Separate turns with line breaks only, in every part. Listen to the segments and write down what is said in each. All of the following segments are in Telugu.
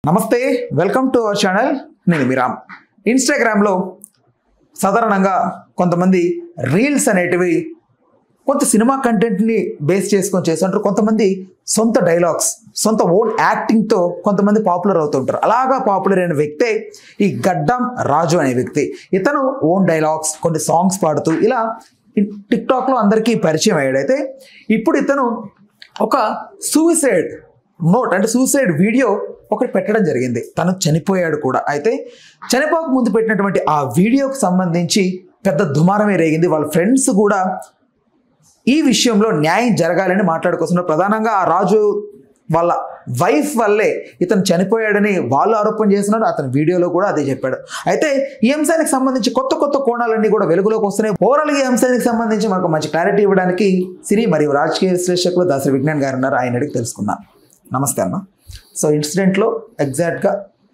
నమస్తే వెల్కమ్ టు అవర్ ఛానల్. నేను మీరామ్. ఇన్స్టాగ్రామ్లో సాధారణంగా కొంతమంది రీల్స్ అనేటివి కొంత సినిమా కంటెంట్ని బేస్ చేసుకొని చేస్తుంటారు. కొంతమంది సొంత డైలాగ్స్, సొంత ఓన్ యాక్టింగ్తో కొంతమంది పాపులర్ అవుతుంటారు. అలాగా పాపులర్ అయిన వ్యక్తే ఈ గడ్డం రాజు అనే వ్యక్తి. ఇతను ఓన్ డైలాగ్స్, కొన్ని సాంగ్స్ పాడుతూ ఇలా టిక్టాక్లో అందరికీ పరిచయం అయ్యాడు. అయితే ఇప్పుడు ఇతను ఒక సూసైడ్ నోట్ అంటే సూసైడ్ వీడియో ఒకటి పెట్టడం జరిగింది. తను చనిపోయాడు కూడా. అయితే చనిపోక ముందు పెట్టినటువంటి ఆ వీడియోకి సంబంధించి పెద్ద దుమారమే రేగింది. వాళ్ళ ఫ్రెండ్స్ కూడా ఈ విషయంలో న్యాయం జరగాలని మాట్లాడుకొస్తున్నారు. ప్రధానంగా ఆ రాజు వాళ్ళ వైఫ్ వల్లే ఇతను చనిపోయాడని వాళ్ళు ఆరోపణ చేస్తున్నారు. అతని వీడియోలో కూడా అదే చెప్పాడు. అయితే ఈ అంశానికి సంబంధించి కొత్త కొత్త కోణాలన్నీ కూడా వెలుగులోకి వస్తున్నాయి. ఓవరాల్గా ఈ అంశానికి సంబంధించి మనకు మంచి క్లారిటీ ఇవ్వడానికి సినీ మరియు రాజకీయ విశ్లేషకులు దాసరి విజ్ఞాన్ గారు ఉన్నారు. ఆయన అడిగి తెలుసుకుందాం. నమస్తే అన్న. సో ఇన్సిడెంట్లో ఎగ్జాక్ట్గా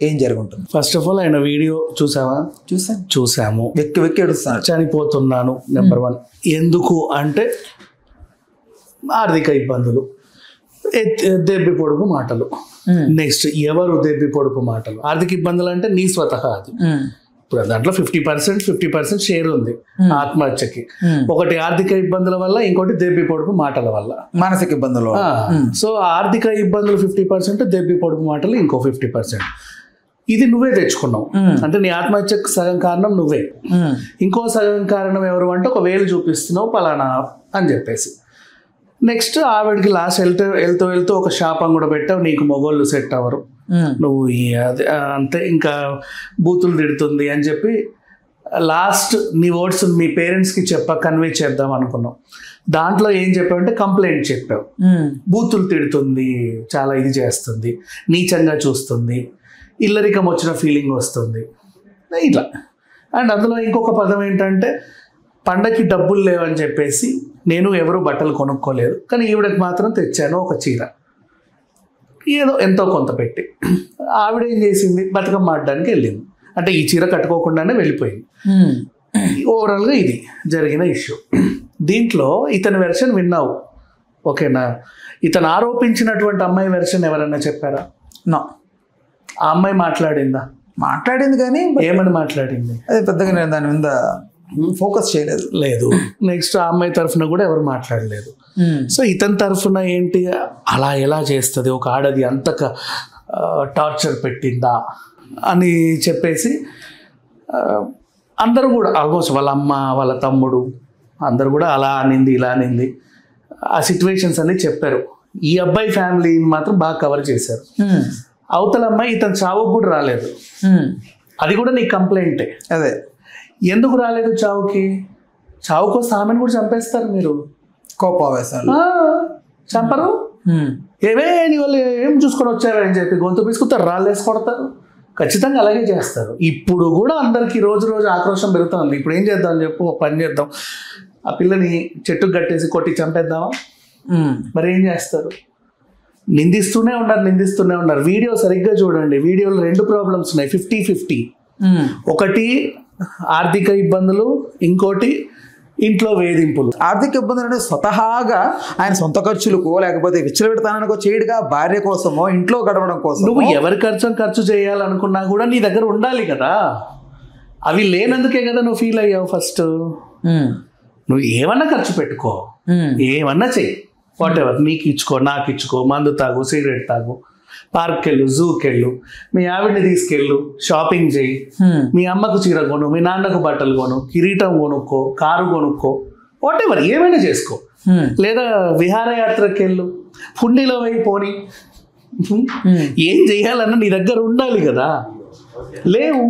ఏం జరుగుతుంది?
ఫస్ట్ ఆఫ్ ఆల్ ఆయన వీడియో చూసావా? చూసాము.
వెక్కి వెక్కి ఏడుస్తాను.
చనిపోతున్నాను నెంబర్ 1. ఎందుకు అంటే ఆర్థిక ఇబ్బందులు, దెబ్బి పొడుపు మాటలు. నెక్స్ట్ ఎవరు దెబ్బి పొడుపు మాటలు? ఆర్థిక ఇబ్బందులు అంటే నీ స్వతహా అది. ఇప్పుడు దాంట్లో 50% షేర్ ఉంది ఆత్మహత్యకి. ఒకటి ఆర్థిక ఇబ్బందుల వల్ల, ఇంకోటి దెబ్బి పొడుపు మాటల వల్ల,
మానసిక ఇబ్బందులు.
సో ఆర్థిక ఇబ్బందులు 50%, దెబ్బి పొడుపు మాటలు ఇంకో 50%. ఇది నువ్వే తెచ్చుకున్నావు. అంటే నీ ఆత్మహత్యకు సగం కారణం నువ్వే. ఇంకో సగం కారణం ఎవరు అంటే ఒక వేలు చూపిస్తున్నావు పలానా అని చెప్పేసి. నెక్స్ట్ ఆవిడకి లాస్ట్ వెళ్తూ ఒక శాపం కూడా పెట్టావు, నీకు మొగోళ్ళు సెట్ అవ్వరు, నువ్వు అదే అంతే, ఇంకా బూతులు తిడుతుంది అని చెప్పి లాస్ట్ నీ వర్డ్స్ మీ పేరెంట్స్కి కన్వే చేద్దాం అనుకున్నావు. దాంట్లో ఏం చెప్పావంటే కంప్లైంట్ చెప్పావు. బూతులు తిడుతుంది, చాలా ఇది చేస్తుంది, నీచంగా చూస్తుంది, ఇల్లరికం వచ్చిన ఫీలింగ్ వస్తుంది ఇట్లా. అండ్ అందులో ఇంకొక పదం ఏంటంటే పండగకి డబ్బులు లేవని చెప్పేసి నేను ఎవరు బట్టలు కొనుక్కోలేదు, కానీ ఈవిడకి మాత్రం తెచ్చాను ఒక చీర, ఏదో ఎంతో కొంత పెట్టి. ఆవిడ ఏం చేసింది? బతుకమ్మ ఆడడానికి వెళ్ళింది. అంటే ఈ చీర కట్టుకోకుండానే వెళ్ళిపోయింది. ఓవరాల్గా ఇది జరిగిన ఇష్యూ. దీంట్లో ఇతని వెర్షన్ విన్నావు, ఓకేనా? ఇతను ఆరోపించినటువంటి అమ్మాయి వెర్షన్ ఎవరన్నా చెప్పారా?
నా
ఆ అమ్మాయి మాట్లాడిందా?
మాట్లాడింది, కానీ
ఏమని మాట్లాడింది?
అదే పెద్దగా నేను దాని మీద ఫోకస్ చేయలేదు.
నెక్స్ట్ ఆ అమ్మాయి తరఫున కూడా ఎవరు మాట్లాడలేదు. సో ఇతని తరఫున ఏంటి, అలా ఎలా చేస్తుంది ఒక ఆడది, అంతక టార్చర్ పెట్టిందా అని చెప్పేసి అందరూ కూడా ఆల్మోస్ట్ వాళ్ళ అమ్మ, వాళ్ళ తమ్ముడు అందరూ కూడా అలా అనింది, ఇలా అనింది, ఆ సిచ్యువేషన్స్ అన్ని చెప్పారు. ఈ అబ్బాయి ఫ్యామిలీని మాత్రం బాగా కవర్ చేశారు. అవతల అమ్మాయి ఇతను చావుకు కూడా రాలేదు. అది కూడా నీ కంప్లైంటే.
అదే
ఎందుకు రాలేదు చావుకి? చావుకు వస్తే ఆమెను కూడా చంపేస్తారు మీరు.
కోపావేశాలు
చంపరు. ఏమే నీ వాళ్ళు ఏం చూసుకొని వచ్చారు అని చెప్పి గొంతు పీసుకుతారు, రాళ్ళేసి కొడతారు. ఖచ్చితంగా అలాగే చేస్తారు. ఇప్పుడు కూడా అందరికీ రోజు రోజు ఆక్రోషం పెరుగుతుంది. ఇప్పుడు ఏం చేద్దాం చెప్పు, ఒక పని చేద్దాం, ఆ పిల్లని చెట్టుకు కట్టేసి కొట్టి చంపేద్దామా? మరి ఏం చేస్తారు? నిందిస్తూనే ఉన్నారు. వీడియో సరిగ్గా చూడండి. వీడియోలో 2 ప్రాబ్లమ్స్ ఉన్నాయి, 50-50. ఒకటి ఆర్థిక ఇబ్బందులు, ఇంకోటి ఇంట్లో వేధింపులు.
ఆర్థిక ఇబ్బందులు అంటే స్వతహాగా ఆయన సొంత ఖర్చులకో లేకపోతే విచ్చలవిడతానో చేయడుగా, భార్య కోసమో ఇంట్లో గడవడం కోసం.
నువ్వు ఎవరి ఖర్చు చేయాలనుకున్నా కూడా నీ దగ్గర ఉండాలి కదా. అవి లేనందుకే కదా నువ్వు ఫీల్ అయ్యావు. ఫస్ట్ నువ్వు ఏమన్నా ఖర్చు పెట్టుకో, ఏమన్నా చెయ్యి, వాట్ ఎవర్, నీకు ఇచ్చుకో, నాకు ఇచ్చుకో, మందు తాగు, సిగరెట్ తాగు, పార్క్ వెళ్ళు, జూకి వెళ్ళు, మీ ఆవిడని తీసుకెళ్ళు, షాపింగ్ చేయి, మీ అమ్మకు చీర కొను, మీ నాన్నకు బట్టలు కొను, కిరీటం కొనుక్కో, కారు కొనుక్కో, వాట్ ఎవర్, ఏమైనా చేసుకో. లేదా విహారయాత్రకి వెళ్ళు, పుండిలో పోయి పోని, ఏం చెయ్యాలన్నా నీ దగ్గర ఉండాలి కదా. లేవు.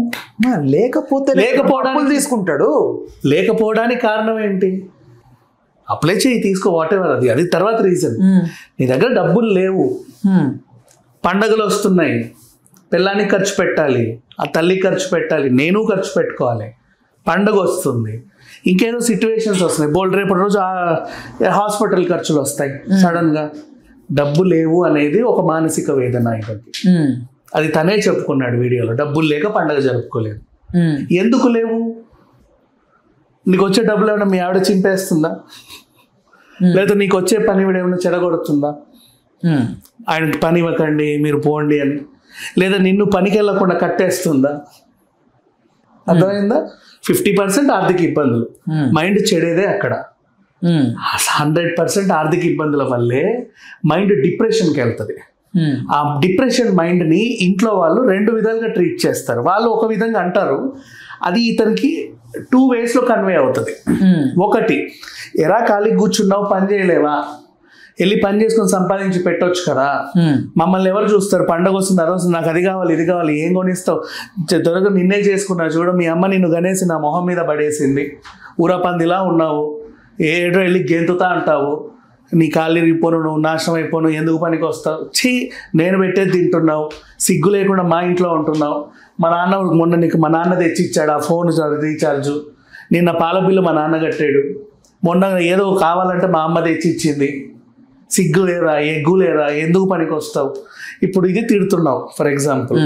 లేకపోవడానికి
తీసుకుంటాడు.
లేకపోవడానికి కారణం ఏంటి? అప్లై చేయి, తీసుకో, వాట్ ఎవర్, అది తర్వాత రీజన్. నీ దగ్గర డబ్బులు లేవు, పండగలు వస్తున్నాయి, పిల్లానికి ఖర్చు పెట్టాలి, ఆ తల్లికి ఖర్చు పెట్టాలి, నేను ఖర్చు పెట్టుకోవాలి, పండగ వస్తుంది, ఇంకేదో సిచ్యువేషన్స్ వస్తున్నాయి, బోల్డ్ రేపటి రోజు హాస్పిటల్ ఖర్చులు వస్తాయి. సడన్గా డబ్బు లేవు అనేది ఒక మానసిక వేదన ఇతనికి. అది తనే చెప్పుకున్నాడు వీడియోలో. డబ్బులు లేక పండగ జరుపుకోలేదు. ఎందుకు లేవు? నీకు వచ్చే డబ్బులు ఏమైనా మీ ఆవిడ చింపేస్తుందా? లేదా నీకు వచ్చే పని ఏమైనా చెడగొడుతుందా? ఆయనకి పని ఇవ్వకండి, మీరు పోండి అని. లేదా నిన్ను పనికి వెళ్ళకుండా కట్టేస్తుందా? అర్థమైందా? 50% ఆర్థిక ఇబ్బందులు, మైండ్ చెడేదే అక్కడ. 100% ఆర్థిక ఇబ్బందుల వల్లే మైండ్ డిప్రెషన్కి వెళ్తుంది. ఆ డిప్రెషన్ మైండ్ని ఇంట్లో వాళ్ళు 2 విధాలుగా ట్రీట్ చేస్తారు. వాళ్ళు ఒక విధంగా అంటారు, అది ఇతనికి 2 waysలో కన్వే అవుతుంది. ఒకటి, ఎరా ఖాళీ కూర్చున్నావు, పని చేయలేవా, వెళ్ళి పని చేసుకొని సంపాదించి పెట్టొచ్చు కదా, మమ్మల్ని ఎవరు చూస్తారు, పండగ వస్తుంది, ఆ రోజు నాకు అది కావాలి ఇది కావాలి, ఏం కొనిస్తావు, త్వరగా నిన్నే చేసుకున్నా చూడ, మీ అమ్మ నిన్ను గనేసి నా మొహం మీద పడేసింది, ఊరపందిలా ఉన్నావు, ఏడో వెళ్ళి గెంతుతా అంటావు, నీ కాళ్ళు ఇరిగిపోను, నువ్వు నాశనం అయిపోను, ఎందుకు పనికి వస్తావు, ఛీ నేను పెట్టేది తింటున్నావు, సిగ్గు లేకుండా మా ఇంట్లో ఉంటున్నావు, మా నాన్న మొన్న నీకు మా నాన్న తెచ్చి ఇచ్చాడు ఆ ఫోన్ రీఛార్జు, నిన్న పాల బిల్లు మా నాన్న కట్టాడు, మొన్న ఏదో కావాలంటే మా అమ్మ తెచ్చి ఇచ్చింది, సిగ్గు లేరా, ఎగ్గు లేరా, ఎందుకు పనికి వస్తావు, ఇప్పుడు ఇది తిడుతున్నావు ఫర్ ఎగ్జాంపుల్.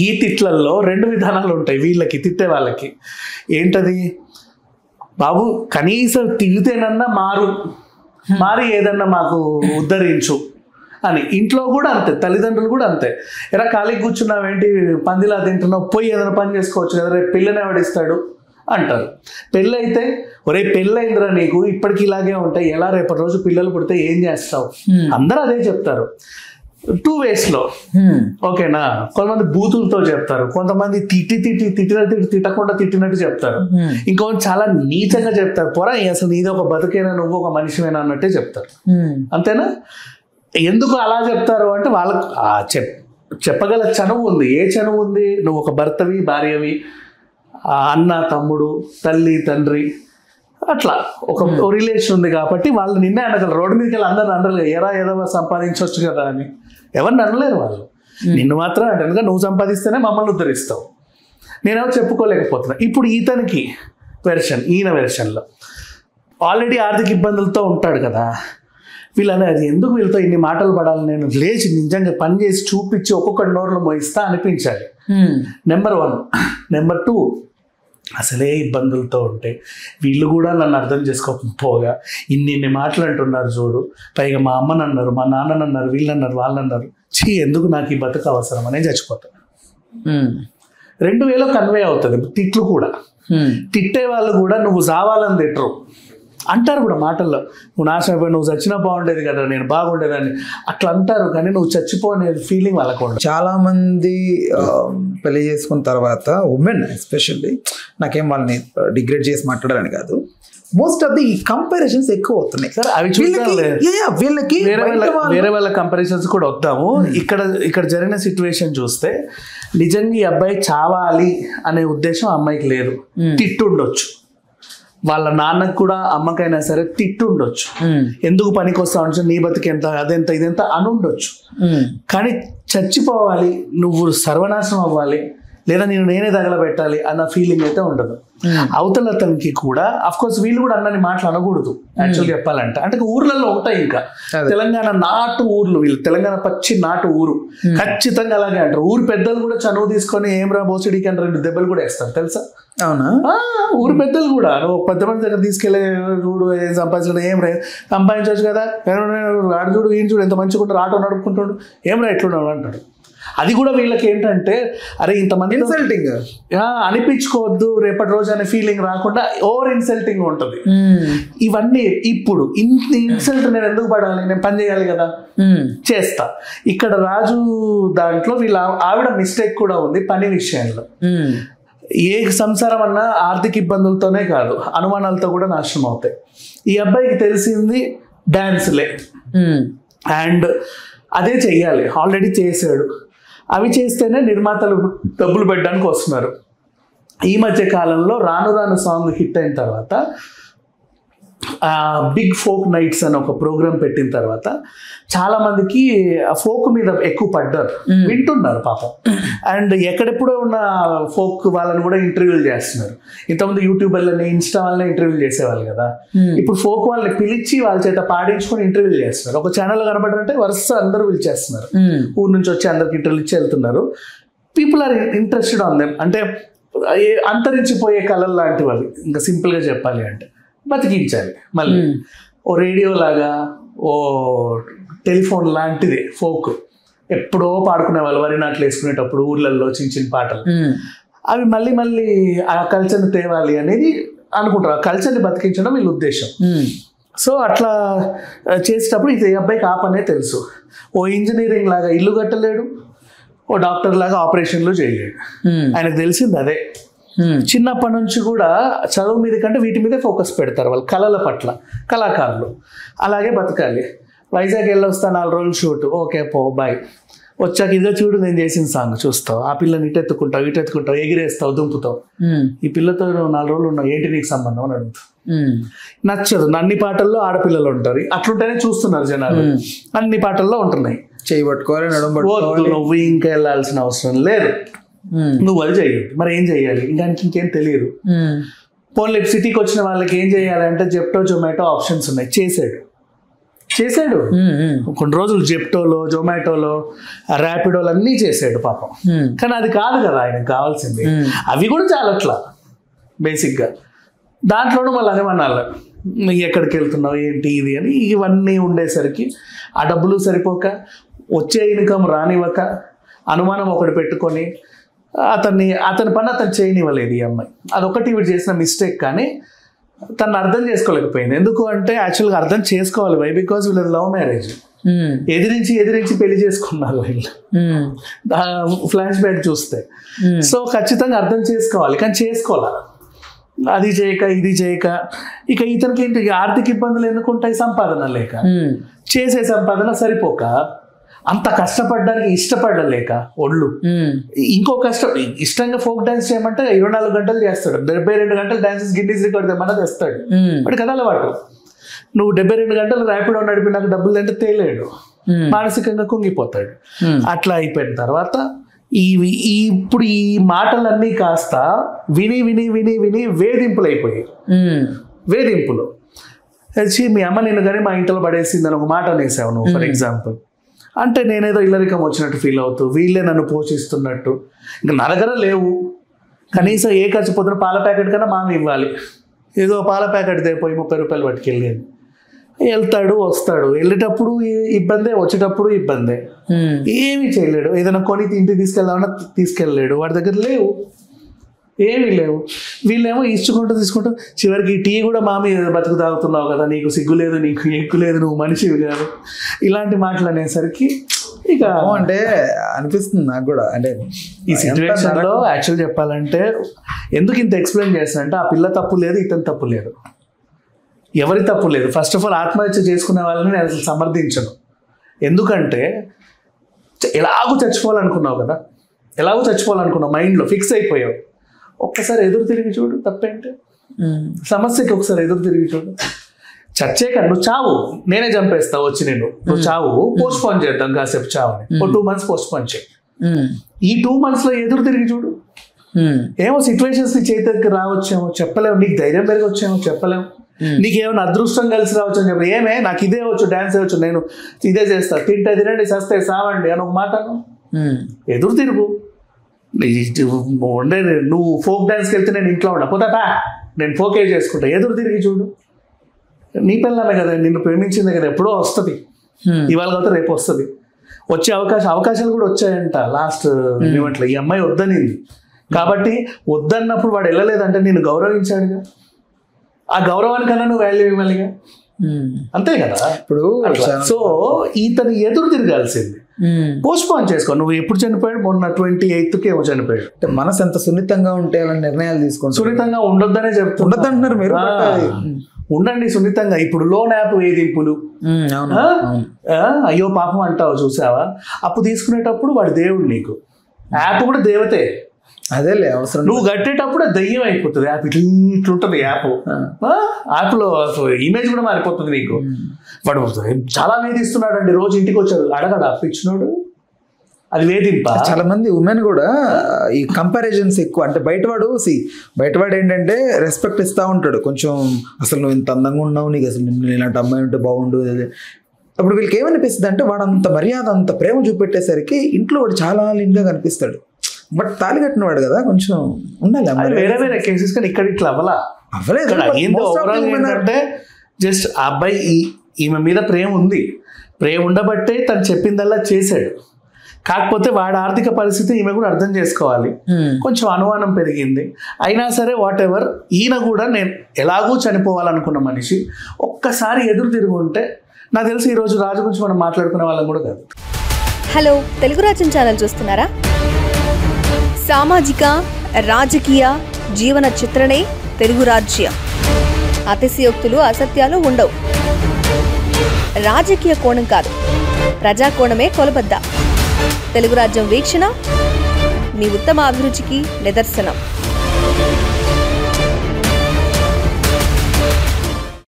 ఈ తిట్లల్లో 2 విధానాలు ఉంటాయి వీళ్ళకి, తిట్టే వాళ్ళకి. ఏంటది, బాబు కనీసం తిడితేనన్నా మారి ఏదన్నా మాకు ఉద్ధరించు అని. ఇంట్లో కూడా అంతే, తల్లిదండ్రులు కూడా అంతే, ఎరా ఖాళీ కూర్చున్నావేంటి, పందిలా తింటున్నావు, పోయి ఏదైనా పని చేసుకోవచ్చు కదా, రేపు పిల్లని ఎవడిస్తాడు అంటారు. పెళ్ళి అయితే, ఒరే పెళ్ళయిందిరా నీకు, ఇప్పటికి ఇలాగే ఉంటాయి, ఎలా రేపటి రోజు పిల్లలు పుడితే ఏం చేస్తావు, అందరూ అదే చెప్తారు. 2 waysలో, ఓకేనా. కొంతమంది బూతులతో చెప్తారు, కొంతమంది తిట్టకుండా తిట్టినట్టు చెప్తారు, ఇంకొంచెం చాలా నీచంగా చెప్తారు, పోరా అసలు నీది ఒక బతుకేనా, నువ్వు ఒక మనిషివేనా అన్నట్టే చెప్తారు. అంతేనా? ఎందుకు అలా చెప్తారు అంటే వాళ్ళకు చెప్పగల చనువు ఉంది. ఏ చనువు ఉంది? నువ్వు ఒక భర్తవి, భార్యవి, అన్న తమ్ముడు, తల్లి తండ్రి, అట్లా ఒక రిలేషన్ ఉంది కాబట్టి వాళ్ళు నిన్నే అనగలరు. రోడ్డు మీదకి వెళ్ళి అందరిని అనలేరు, ఎరా ఏదో సంపాదించవచ్చు కదా అని, ఎవరిని అనలేరు వాళ్ళు. నిన్ను మాత్రం అంటే నువ్వు సంపాదిస్తేనే మమ్మల్ని ఉద్ధరిస్తావు, నేనేమో చెప్పుకోలేకపోతున్నా. ఇప్పుడు ఇతనికి ఈయన వెర్షన్లో ఆల్రెడీ ఆర్థిక ఇబ్బందులతో ఉంటాడు కదా, వీళ్ళని అది ఎందుకు వీళ్ళతో ఇన్ని మాటలు పడాలి, నేను లేచి నిజంగా పని చేసి చూపించి ఒక్కొక్క నోర్లు మోయిస్తా అనిపించాలి. నెంబర్ 1. నెంబర్ 2, అసలే ఇబ్బందులతో ఉంటే వీళ్ళు కూడా నన్ను అర్థం చేసుకోకపోగా ఇన్ని మాటలు అంటున్నారు చూడు, పైగా మా అమ్మని అన్నారు, మా నాన్నని అన్నారు, వీళ్ళన్నారు, వాళ్ళన్నారు, చీ ఎందుకు నాకు ఈ బతుకు అవసరం అనే చచ్చిపోతాను. 2 వేలో కన్వే అవుతుంది. తిట్లు కూడా, తిట్టే వాళ్ళు కూడా నువ్వు చావాలని తిట్టరు అంటారు కూడా మాటల్లో, నువ్వు నాశనం అయిపోయి నువ్వు చచ్చినా బాగుండేది కదా, నేను బాగుండేదని అట్లా అంటారు, కానీ నువ్వు చచ్చిపోనే ఫీలింగ్ వాళ్ళకు ఉండదు.
చాలా మంది పెళ్లి చేసుకున్న తర్వాత ఉమెన్ ఎస్పెషల్లీ, నాకేం వాళ్ళని డిగ్రేడ్ చేసి మాట్లాడాలని కాదు, మోస్ట్ ఆఫ్ ది కంపారిజన్స్ ఎక్కువ అవుతున్నాయి సార్. అవి వీళ్ళకి
వేరే వాళ్ళ కంపారిజన్స్ కూడా వద్దాము. ఇక్కడ జరిగిన సిచ్యువేషన్ చూస్తే నిజంగా ఈ అబ్బాయి చావాలి అనే ఉద్దేశం అమ్మాయికి లేదు. తిట్టుండొచ్చు, వాళ్ళ నాన్నకు కూడా అమ్మకైనా సరే తిట్టుండొచ్చు, ఎందుకు పనికి వస్తావు, నీ బతికి ఎంత, అదెంత ఇదెంత అని ఉండొచ్చు. కానీ చచ్చిపోవాలి, నువ్వు సర్వనాశనం అవ్వాలి, లేదా నేనే తగలబెట్టాలి అన్న ఫీలింగ్ అయితే ఉండదు. అవతల అతనికి కూడా అఫ్ కోర్స్ వీళ్ళు కూడా అన్నని మాటలు అనకూడదు యాక్చువల్ చెప్పాలంటే. అంటే ఊర్లలో ఉంటాయి, ఇంకా తెలంగాణ నాటు ఊర్లు, వీళ్ళు తెలంగాణ పచ్చి నాటు ఊరు, ఖచ్చితంగా అలాగే అంటారు. ఊరు పెద్దలు కూడా చనువు తీసుకొని ఏం రా బోసిడికి అని 2 దెబ్బలు కూడా వేస్తారు తెలుసా.
అవునా?
ఊరు పెద్దలు కూడా, నువ్వు పెద్ద మంది దగ్గర తీసుకెళ్ళే చూడు, ఏం సంపాదించడం, ఏం రా సంపాదించవచ్చు కదా, ఆడు చూడు ఈయన చూడు ఎంత మంచిగా ఉంటాడు, ఆటో నడుపుకుంటాడు, ఏం రా ఎట్లున్నాడు అంటాడు. అది కూడా వీళ్ళకి ఏంటంటే, అరే ఇంతమంది
ఇన్సల్టింగ్
అనిపించుకోవద్దు రేపటి రోజు అనే ఫీలింగ్ రాకుండా ఓవర్ ఇన్సల్టింగ్ ఉంటుంది. ఇవన్నీ ఇప్పుడు ఇన్సల్ట్ నేను ఎందుకు పడాలి, నేను పని చేయాలి కదా, చేస్తా. ఇక్కడ రాజు దాంట్లో వీళ్ళ ఆవిడ మిస్టేక్ కూడా ఉంది పని విషయంలో. ఏ సంసారం అన్నా ఆర్థిక ఇబ్బందులతోనే కాదు, అనుమానాలతో కూడా నాశనం అవుతాయి. ఈ అబ్బాయికి తెలిసింది డాన్స్లే, అండ్ అదే చెయ్యాలి, ఆల్రెడీ చేశాడు. అవి చేస్తేనే నిర్మాతలు డబ్బులు పెట్టడానికి వస్తున్నారు. ఈ మధ్య కాలంలో రాను రాను సాంగ్ హిట్ అయిన తర్వాత, బిగ్ ఫోక్ నైట్స్ అని ఒక ప్రోగ్రామ్ పెట్టిన తర్వాత చాలా మందికి ఫోక్ మీద ఎక్కువ పడ్డారు, వింటున్నారు పాపం. అండ్ ఎక్కడెప్పుడో ఉన్న ఫోక్ వాళ్ళని కూడా ఇంటర్వ్యూలు చేస్తున్నారు. ఇంతకుముందు యూట్యూబర్లని, ఇన్స్టా వాళ్ళని ఇంటర్వ్యూలు చేసేవాళ్ళు కదా, ఇప్పుడు ఫోక్ వాళ్ళని పిలిచి వాళ్ళ చేత పాడించుకొని ఇంటర్వ్యూలు చేస్తున్నారు. ఒక ఛానల్ కనబడారంటే వరుస అందరూ పిలిచేస్తున్నారు, ఊరు నుంచి వచ్చి అందరికి ఇంటర్వ్యూలు ఇచ్చి వెళ్తున్నారు. People are interested on them. అంటే అంతరించిపోయే కళలు లాంటివి అవి, ఇంకా సింపుల్గా చెప్పాలి అంటే బతికించాలి మళ్ళీ. ఓ రేడియో లాగా, ఓ టెలిఫోన్ లాంటిది ఫోక్, ఎప్పుడో పాడుకునే వాళ్ళు వరి నాట్లు వేసుకునేటప్పుడు ఊర్లలో చిన్న చిన్న పాటలు. అవి మళ్ళీ మళ్ళీ ఆ కల్చర్ని తేవాలి అనేది అనుకుంటారు. ఆ కల్చర్ని బతికించడం వీళ్ళ ఉద్దేశం. సో అట్లా చేసేటప్పుడు ఇది అబ్బాయికి ఆ పనే తెలుసు. ఓ ఇంజనీరింగ్ లాగా ఇల్లు కట్టలేడు, ఓ డాక్టర్ లాగా ఆపరేషన్లు చేయలేడు. ఆయనకు తెలిసింది అదే. చిన్నప్పటి నుంచి కూడా చదువు మీద కంటే వీటి మీదే ఫోకస్ పెడతారు వాళ్ళు, కళల పట్ల. కళాకారులు అలాగే బతకాలి. వైజాగ్ వెళ్ళొస్తా 4 రోజులు షూట్, ఓకే పో బాయ్. వచ్చాక ఇదిగో చూడు నేను చేసిన సాంగ్ చూస్తావు, ఆ పిల్లని ఇటెత్తుకుంటావు ఇటెత్తుకుంటావు, ఎగిరేస్తావు, దుంపుతావు. ఈ పిల్లతో 4 రోజులు ఉన్నావు, ఏంటి నీకు సంబంధం అని అడుగుతావు. నచ్చదు. అన్ని పాటల్లో ఆడపిల్లలు ఉంటారు, అట్లుంటేనే చూస్తున్నారు జనాలు. అన్ని పాటల్లో ఉంటున్నాయి.
చేయి పట్టుకోవాలి, నడుము పట్టుకోవాలి.
నువ్వు ఇంకా వెళ్ళాల్సిన అవసరం లేదు, నువ్వు అది చెయ్యదు. మరి ఏం చెయ్యాలి? దానికి ఇంకేం తెలియదు. పోన్లే సిటీకి వచ్చిన వాళ్ళకి ఏం చేయాలంటే జెప్టో జొమాటో ఆప్షన్స్ ఉన్నాయి. చేశాడు కొన్ని రోజులు జెప్టోలో జొమాటోలో ర్యాపిడోలో అన్నీ చేశాడు పాపం. కానీ అది కాదు కదా ఆయనకు కావాల్సింది. అవి కూడా చాలట్లా బేసిక్గా. దాంట్లోనూ మళ్ళీ అనేమన్నాళ్ళు ఎక్కడికి వెళ్తున్నావు ఏంటి ఇది అని. ఇవన్నీ ఉండేసరికి ఆ డబ్బులు సరిపోక, వచ్చే ఇన్కమ్ రానివ్వక, అనుమానం ఒకటి పెట్టుకొని అతని పని అతను చేయనివ్వలేదు ఈ అమ్మాయి. అదొకటి వీడు చేసిన మిస్టేక్. కానీ తను అర్థం చేసుకోలేకపోయింది. ఎందుకు అంటే యాక్చువల్గా అర్థం చేసుకోవాలి. వై? బికాజ్ వీళ్ళది లవ్ మ్యారేజ్. ఎదిరించి పెళ్లి చేసుకున్నారు వీళ్ళు, ఫ్లాష్ బ్యాక్ చూస్తే. సో ఖచ్చితంగా అర్థం చేసుకోవాలి, కానీ చేసుకోవాలి. అది చేయక ఇది చేయక ఇక ఇతనికి ఏంటి ఆర్థిక ఇబ్బందులు ఎందుకుంటాయి? సంపాదన లేక, చేసే సంపాదన సరిపోక, అంత కష్టపడడానికి ఇష్టపడలేక ఒళ్ళు. ఇంకో కష్టం, ఇష్టంగా ఫోక్ డాన్స్ చేయమంటే 24 గంటలు చేస్తాడు. 72 గంటలు డాన్సెస్ గిన్నీస్ రికార్డ్ తెమ్మన్నా తెస్తాడు. వాడు కదా అలవాటు. నువ్వు 72 గంటలు ర్యాపిడో నడిపి నాకు డబ్బులు అంటే తేలేడు, మానసికంగా కుంగిపోతాడు. అట్లా అయిపోయిన తర్వాత ఇప్పుడు ఈ మాటలన్నీ కాస్త విని విని విని విని వేధింపులు అయిపోయాయి. వేధింపులు వచ్చి మీ అమ్మ నిన్ను కానీ మా ఇంట్లో పడేసిందని ఒక మాట అనేసావు నువ్వు, ఫర్ ఎగ్జాంపుల్. అంటే నేనేదో ఇల్లరికం వచ్చినట్టు ఫీల్ అవుతూ, వీళ్ళే నన్ను పోషిస్తున్నట్టు. ఇంకా నా దగ్గర లేవు, కనీసం ఏ ఖర్చు పొద్దున పాల ప్యాకెట్ కన్నా మామ ఇవ్వాలి. ఏదో పాల ప్యాకెట్ పోయి 30 రూపాయలు పట్టుకెళ్ళేది. వెళ్తాడు వస్తాడు, వెళ్ళేటప్పుడు ఇబ్బందే, వచ్చేటప్పుడు ఇబ్బందే. ఏమీ చేయలేడు. ఏదైనా కొని ఇంటికి తీసుకెళ్దామన్నా తీసుకెళ్ళలేడు, వాడి దగ్గర లేవు, ఏమీ లేవు. వీళ్ళేమో ఇచ్చుకుంటూ తీసుకుంటూ చివరికి టీ కూడా మామి బతుకు తాగుతున్నావు కదా, నీకు సిగ్గు లేదు, నీకు ఎక్కువ లేదు, నువ్వు మనిషివి కాదు, ఇలాంటి మాటలు అనేసరికి ఇక
అంటే అనిపిస్తుంది నాకు కూడా. అంటే
ఈ సిచ్యువేషన్ లో యాక్చువల్ చెప్పాలంటే ఎందుకు ఇంత ఎక్స్ప్లెయిన్ చేస్తానంటే ఆ పిల్ల తప్పు లేదు, ఇతని తప్పు లేదు, ఎవరి తప్పు లేదు. ఫస్ట్ ఆఫ్ ఆల్ ఆత్మహత్య చేసుకునే వాళ్ళని నేను అసలు సమర్థించను. ఎందుకంటే ఎలాగూ చచ్చిపోవాలనుకున్నావు కదా, ఎలాగూ చచ్చిపోవాలనుకున్నావు, మైండ్లో ఫిక్స్ అయిపోయావు. ఒక్కసారి ఎదురు తిరిగి చూడు, తప్పేంటే? సమస్యకి ఒకసారి ఎదురు తిరిగి చూడు. చచ్చేక నువ్వు చావు, నేనే చంపేస్తా వచ్చి నువ్వు చావు, పోస్ట్ పోన్ చేద్దాం కాసేపు చావుని, 2 months పోస్ట్ పోన్ చేయి. ఈ 2 months లో ఎదురు తిరిగి చూడు. ఏమో సిచ్యువేషన్స్ నీ చేతికి రావచ్చేమో చెప్పలేము, నీకు ధైర్యం పెరిగి వచ్చేమో చెప్పలేము, నీకేమైనా అదృష్టం కలిసి రావచ్చు అని చెప్పి, ఏమే నాకు ఇదే వచ్చు, డాన్స్ వచ్చు, నేను ఇదే చేస్తా, తింటే తినండి సస్తే సావండి అని ఒక మాట. ఎదురు తిరుగు. ఉండే నువ్వు ఫోక్ డాన్స్కి వెళ్తే నేను ఇంట్లో ఉండా, పోతాపా నేను ఫోకే చేసుకుంటా. ఎదురు తిరిగి చూడు. నీ పిల్లమే కదా, నిన్ను ప్రేమించింది కదా, ఎప్పుడో వస్తుంది. ఇవాళ కదా రేపు వస్తుంది. వచ్చే అవకాశాలు కూడా వచ్చాయంట. లాస్ట్ ఏమంటలే ఈ అమ్మాయి వద్దనింది కాబట్టి, వద్దన్నప్పుడు వాడు వెళ్ళలేదంటే నేను గౌరవించాడుగా, ఆ గౌరవానికన్నా నువ్వు వాల్యూ ఇవ్వాలిగా, అంతే కదా. ఇప్పుడు సో ఇతను ఎదురు తిరగాల్సింది, పోస్ట్ పోన్ చేసుకో. నువ్వు ఎప్పుడు చనిపోయాడు? మొన్న 28th ఏమో చనిపోయాడు.
అంటే మనసు ఎంత సున్నితంగా ఉంటే అలాంటి నిర్ణయాలు తీసుకోండి.
సున్నితంగా ఉండొద్దనే
ఉండొద్దంటున్నారు మీరు.
ఉండండి సున్నితంగా. ఇప్పుడు లోన్ యాప్ వేధింపులు, అయ్యో పాపం అంటావు చూసావా, అప్పు తీసుకునేటప్పుడు వాడు దేవుడు, నీకు యాప్ కూడా దేవతే.
అదేలే అవసరం.
నువ్వు కట్టేటప్పుడు దయ్యం అయిపోతుంది యాప్. ఇట్లుంటుంది యాప్. యాప్లో ఇమేజ్ కూడా మారిపోతుంది నీకు. వాడు చాలా వేధిస్తున్నాడు అండి. రోజు ఇంటికి వచ్చాడు, అడగడా అప్పిచ్చినోడు, అది వేధింప.
చాలా మంది ఉమెన్ కూడా ఈ కంపారిజన్స్ ఎక్కువ. అంటే బయటవాడు ఏంటంటే రెస్పెక్ట్ ఇస్తూ ఉంటాడు కొంచెం. అసలు నువ్వు ఇంత అందంగా ఉన్నావు, నీకు అసలు ఇలాంటి అమ్మాయి ఉంటే బాగుండు. అప్పుడు వీళ్ళకి ఏమనిపిస్తుంది అంటే వాడు అంత మర్యాద అంత ప్రేమ చూపెట్టేసరికి ఇంట్లో వాడు చాలా లీన్గా కనిపిస్తాడు. బట్ తాళి కట్టినవాడు కదా, కొంచెం ఉండాలి.
వేరే వేరే కేసెస్ కానీ ఇక్కడ ఇట్లా అవ్వలేదు. ఏంటంటే జస్ట్ ఆ అబ్బాయి ఈమె మీద ప్రేమ ఉంది, ప్రేమ ఉండబట్టే తను చెప్పిందల్లా చేశాడు. కాకపోతే వాడి ఆర్థిక పరిస్థితి ఈమె కూడా అర్థం చేసుకోవాలి. కొంచెం అనుమానం పెరిగింది. అయినా సరే వాట్ ఎవర్, ఈయన కూడా నేను ఎలాగూ చనిపోవాలనుకున్న మనిషి ఒక్కసారి ఎదురు తిరుగుంటే నాకు తెలిసి ఈరోజు రాజు గురించి మనం మాట్లాడుకునే వాళ్ళం కూడా కాదు.
హలో, తెలుగు రాజ్యం ఛానల్ చూస్తున్నారా? సామాజిక రాజకీయ జీవన చిత్రణే తెలుగు రాజ్యం. అతిశయోక్తులు అసత్యాలు ఉండవు. రాజకీయ కోణం కాదు, ప్రజా కోణమే కొలబద్ద. తెలుగు రాజ్యం వీక్షణ మీ ఉత్తమ అభిరుచికి నిదర్శనం.